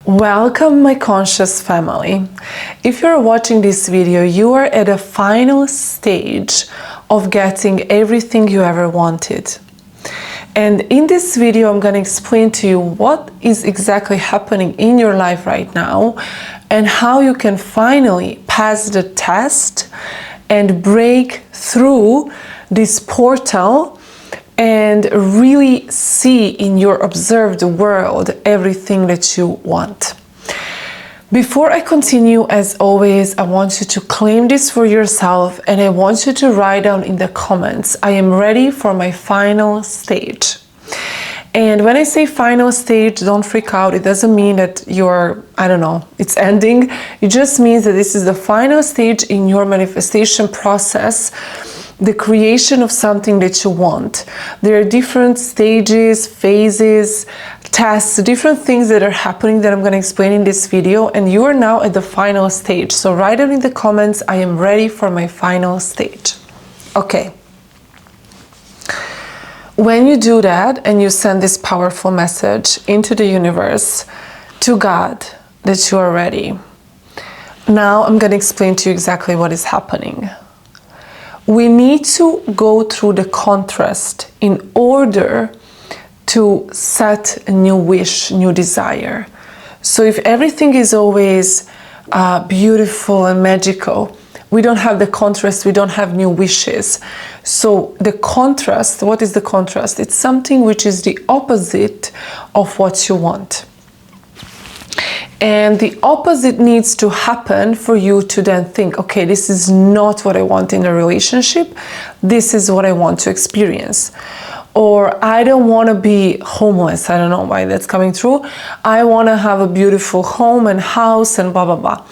Welcome, my conscious family. If you're watching this video, you are at a final stage of getting everything you ever wanted. And in this video, I'm going to explain to you what is exactly happening in your life right now and how you can finally pass the test and break through this portal and really see in your observed world everything that you want. Before I continue, as always, I want you to claim this for yourself, and I want you to write down in the comments, I am ready for my final stage. And when I say final stage, don't freak out. It doesn't mean that you're, it's ending. It just means that this is the final stage in your manifestation process, the creation of something that you want. There are different stages, phases, tests, different things that are happening that I'm going to explain in this video, and you are now at the final stage. So write it in the comments, I am ready for my final stage. Okay. When you do that and you send this powerful message into the universe, to God, that you are ready. Now I'm going to explain to you exactly what is happening. We need to go through the contrast in order to set a new wish, new desire. So if everything is always beautiful and magical, we don't have the contrast, we don't have new wishes. So the contrast, what is the contrast? It's something which is the opposite of what you want. And the opposite needs to happen for you to then think, okay, this is not what I want in a relationship. This is what I want to experience. Or I don't want to be homeless. I don't know why that's coming through. I want to have a beautiful home and house and blah, blah, blah.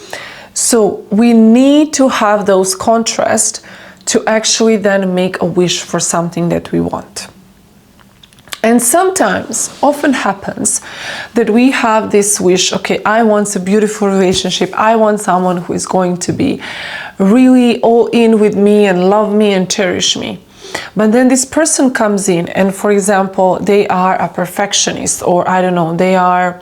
So we need to have those contrasts to actually then make a wish for something that we want. And sometimes, often happens that we have this wish, okay, I want a beautiful relationship. I want someone who is going to be really all in with me and love me and cherish me. But then this person comes in and, for example, they are a perfectionist, or they are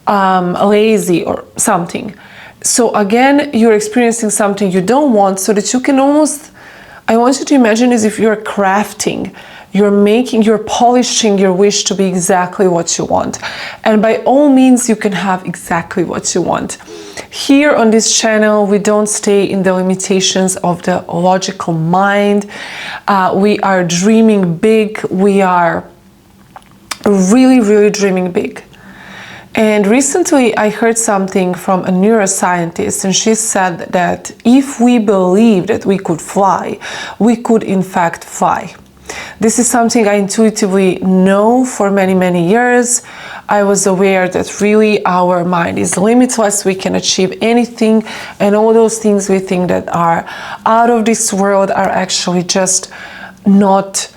lazy or something. So again, you're experiencing something you don't want, so that you can almost, I want you to imagine as if you're crafting, you're polishing your wish to be exactly what you want. And by all means, you can have exactly what you want. Here on this channel, we don't stay in the limitations of the logical mind. We are dreaming big. We are really, really dreaming big. And recently I heard something from a neuroscientist, and she said that if we believe that we could fly, we could in fact fly. This is something I intuitively know for many, many years. I was aware that really our mind is limitless. We can achieve anything, and all those things we think that are out of this world are actually just not,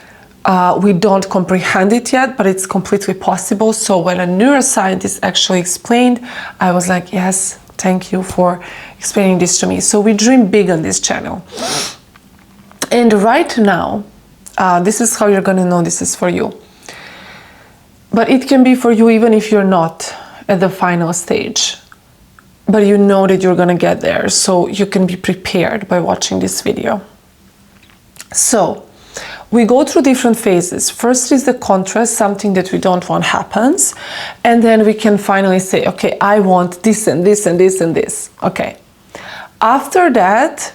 we don't comprehend it yet, but it's completely possible. So when a neuroscientist actually explained, I was like, yes, thank you for explaining this to me. So we dream big on this channel. And right now, this is how you're going to know this is for you. But it can be for you even if you're not at the final stage. But you know that you're going to get there. So you can be prepared by watching this video. So we go through different phases. First is the contrast, something that we don't want happens. And then we can finally say, okay, I want this and this and this and this. Okay. After that,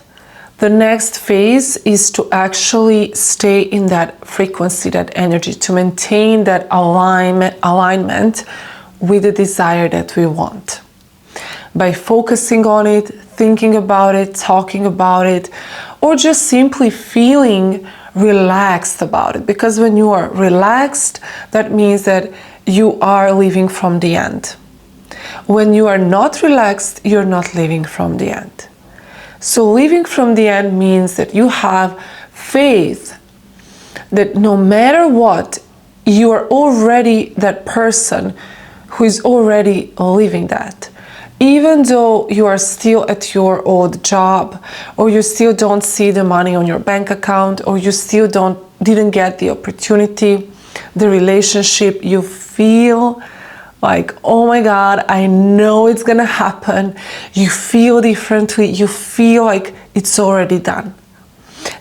the next phase is to actually stay in that frequency, that energy, to maintain that alignment with the desire that we want. By focusing on it, thinking about it, talking about it, or just simply feeling relaxed about it. Because when you are relaxed, that means that you are living from the end. When you are not relaxed, you're not living from the end. So living from the end means that you have faith that no matter what, you are already that person who is already living that. Even though you are still at your old job, or you still don't see the money on your bank account, or you still didn't get the opportunity, the relationship, you feel Like, oh my God, I know it's gonna happen. You feel differently. You feel like it's already done.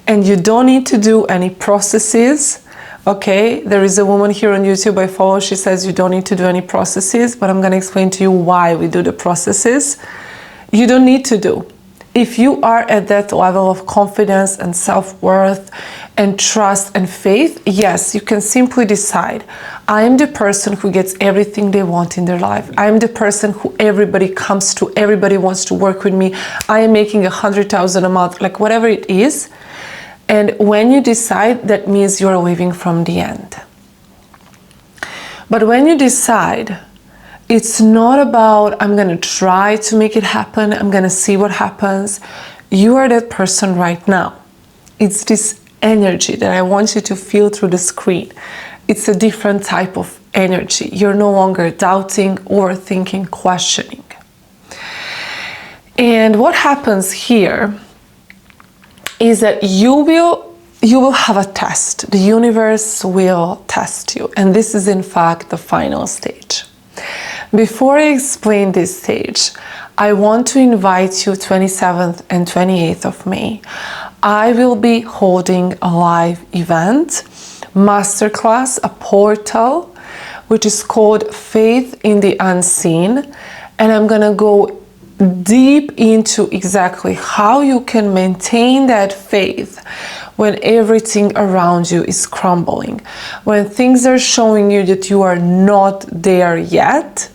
And you don't need to do any processes. Okay, there is a woman here on YouTube I follow. She says you don't need to do any processes, but I'm gonna explain to you why we do the processes. You don't need to do. If you are at that level of confidence and self-worth and trust and faith, yes, you can simply decide, I am the person who gets everything they want in their life. I am the person who everybody comes to, everybody wants to work with me. I am making 100,000 a month, like whatever it is. And when you decide, that means you're living from the end. But when you decide, it's not about, I'm going to try to make it happen, I'm going to see what happens. You are that person right now. It's this energy that I want you to feel through the screen. It's a different type of energy. You're no longer doubting, overthinking, questioning. And what happens here is that you will have a test. The universe will test you. And this is in fact the final stage. Before I explain this stage, I want to invite you 27th and 28th of May. I will be holding a live event, Masterclass, a portal, which is called Faith in the Unseen. And I'm gonna go deep into exactly how you can maintain that faith when everything around you is crumbling, when things are showing you that you are not there yet.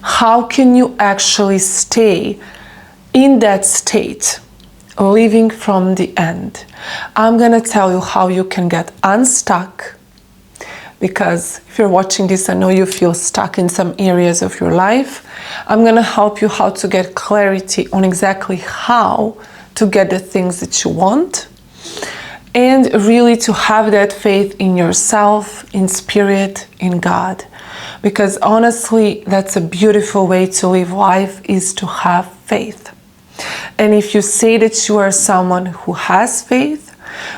How can you actually stay in that state, living from the end? I'm gonna tell you how you can get unstuck, because if you're watching this, I know you feel stuck in some areas of your life. I'm gonna help you how to get clarity on exactly how to get the things that you want, and really to have that faith in yourself, in spirit, in God. Because honestly, that's a beautiful way to live life, is to have faith. And if you say that you are someone who has faith,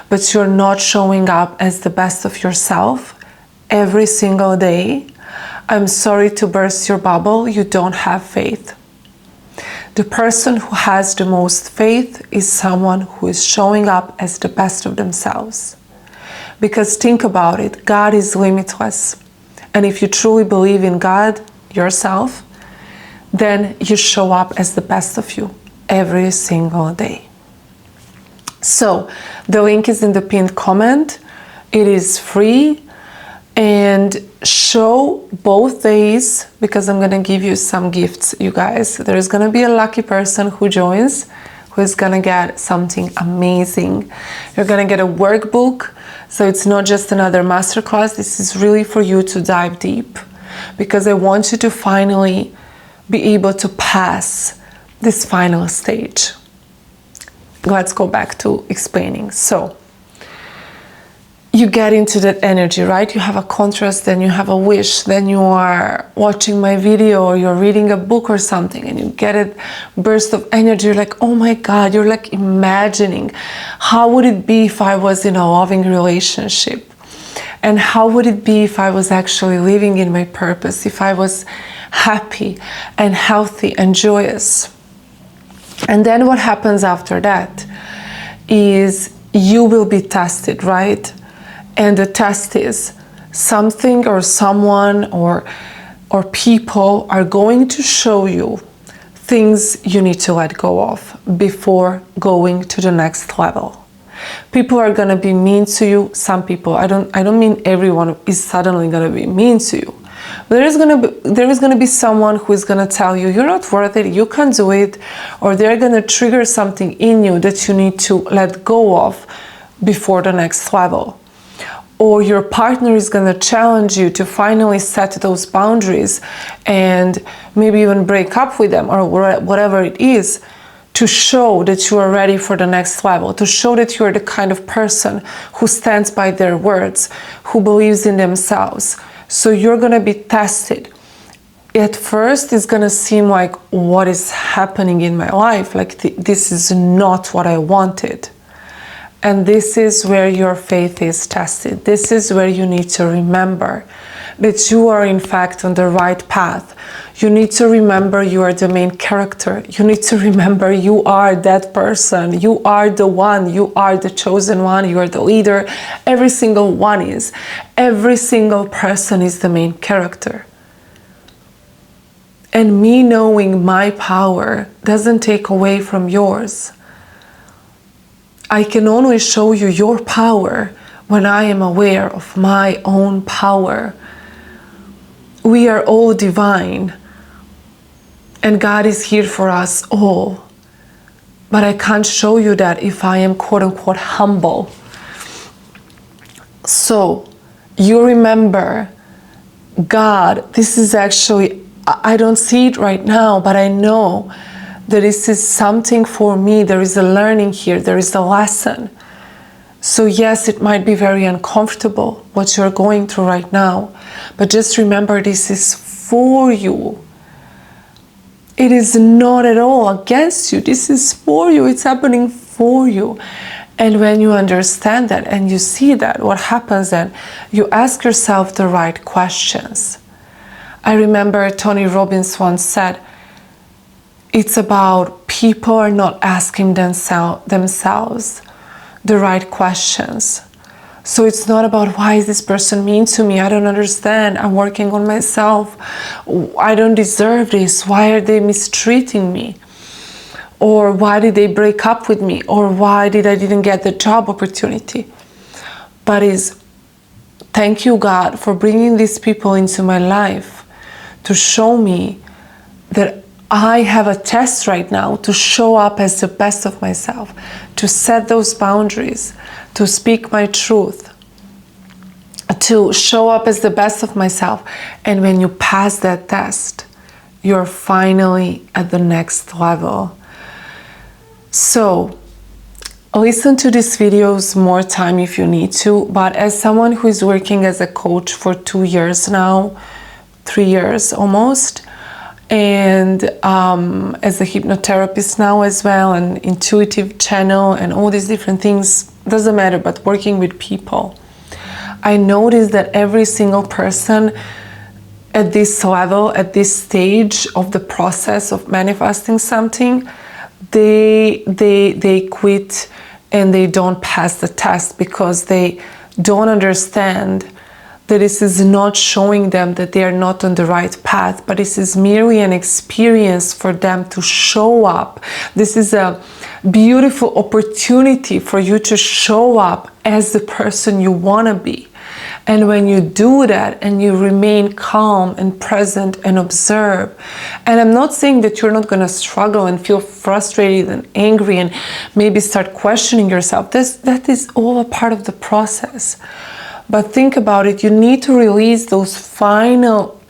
but you're not showing up as the best of yourself every single day, I'm sorry to burst your bubble, you don't have faith. The person who has the most faith is someone who is showing up as the best of themselves. Because think about it, God is limitless. And if you truly believe in God, yourself, then you show up as the best of you every single day. So the link is in the pinned comment. It is free. And show both days, because I'm gonna give you some gifts, you guys. There's gonna be a lucky person who joins, who is gonna get something amazing. You're gonna get a workbook, so it's not just another masterclass. This is really for you to dive deep, because I want you to finally be able to pass this final stage. Let's go back to explaining. So you get into that energy, right? You have a contrast, then you have a wish, then you are watching my video or you're reading a book or something, and you get a burst of energy. You're like, oh my God, you're like imagining, how would it be if I was in a loving relationship? And how would it be if I was actually living in my purpose, if I was happy and healthy and joyous? And then what happens after that is you will be tested, right? And the test is something or someone or people are going to show you things you need to let go of before going to the next level. People are going to be mean to you. Some people, I don't mean everyone is suddenly going to be mean to you. But there is going to be someone who is going to tell you, you're not worth it, you can't do it, or they're going to trigger something in you that you need to let go of before the next level. Or your partner is going to challenge you to finally set those boundaries and maybe even break up with them or whatever it is, to show that you are ready for the next level, to show that you are the kind of person who stands by their words, who believes in themselves. So you're going to be tested. At first, it's going to seem like, what is happening in my life? Like this is not what I wanted. And this is where your faith is tested. This is where you need to remember that you are in fact on the right path. You need to remember you are the main character. You need to remember you are that person. You are the one. You are the chosen one. You are the leader. Every single one is. Every single person is the main character. And me knowing my power doesn't take away from yours. I can only show you your power when I am aware of my own power. We are all divine, and God is here for us all. But I can't show you that if I am quote unquote humble. So you remember, God, this is actually, I don't see it right now, but I know that this is something for me. There is a learning here. There is a lesson. So yes, it might be very uncomfortable what you're going through right now, but just remember this is for you. It is not at all against you. This is for you. It's happening for you. And when you understand that and you see that, what happens then? You ask yourself the right questions. I remember Tony Robbins once said, it's about people are not asking themselves the right questions. So it's not about why is this person mean to me? I don't understand. I'm working on myself. I don't deserve this. Why are they mistreating me? Or why did they break up with me? Or why didn't get the job opportunity? But is thank you, God, for bringing these people into my life to show me that I have a test right now to show up as the best of myself, to set those boundaries, to speak my truth, to show up as the best of myself. And when you pass that test, you're finally at the next level. So listen to these videos more time if you need to, but as someone who is working as a coach for 2 years now, 3 years almost, and as a hypnotherapist now as well, an intuitive channel and all these different things, doesn't matter, but working with people, I noticed that every single person at this level, at this stage of the process of manifesting something, they quit and they don't pass the test because they don't understand that this is not showing them that they are not on the right path, but this is merely an experience for them to show up. This is a beautiful opportunity for you to show up as the person you want to be. And when you do that and you remain calm and present and observe, and I'm not saying that you're not going to struggle and feel frustrated and angry and maybe start questioning yourself. That is all a part of the process. But think about it, you need to release those final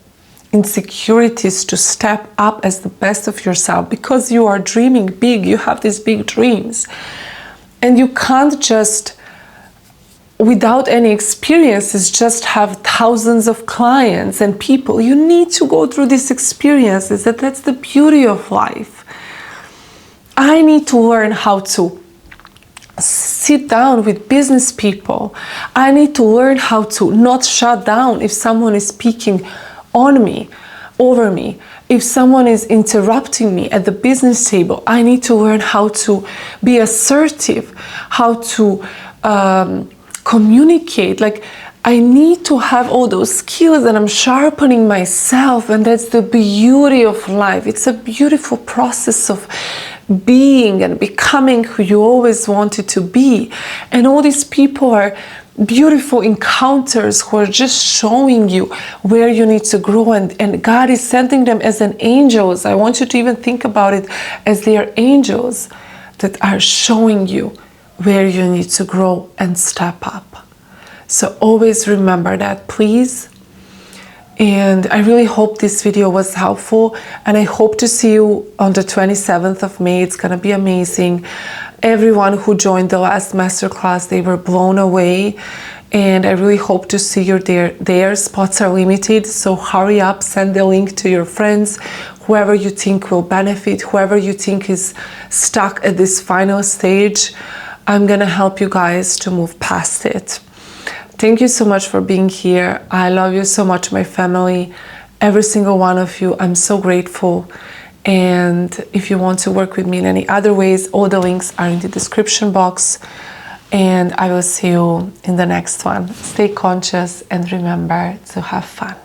insecurities to step up as the best of yourself because you are dreaming big, you have these big dreams. And you can't just, without any experiences, just have thousands of clients and people. You need to go through these experiences. That's the beauty of life. I need to learn how to sit down with business people. I need to learn how to not shut down if someone is speaking on me, over me. If someone is interrupting me at the business table, I need to learn how to be assertive, how to communicate. Like, I need to have all those skills and I'm sharpening myself, and that's the beauty of life. It's a beautiful process of being and becoming who you always wanted to be. And all these people are beautiful encounters who are just showing you where you need to grow, and God is sending them as an angels. I want you to even think about it as they are angels that are showing you where you need to grow and step up. So always remember that, please. And I really hope this video was helpful, and I hope to see you on the 27th of May. It's gonna be amazing. Everyone who joined the last masterclass, they were blown away, and I really hope to see you there. Spots are limited, so hurry up, send the link to your friends, whoever you think will benefit, whoever you think is stuck at this final stage. I'm gonna help you guys to move past it. Thank you so much for being here. I love you so much, my family, every single one of you. I'm so grateful. And if you want to work with me in any other ways, all the links are in the description box. And I will see you in the next one. Stay conscious and remember to have fun.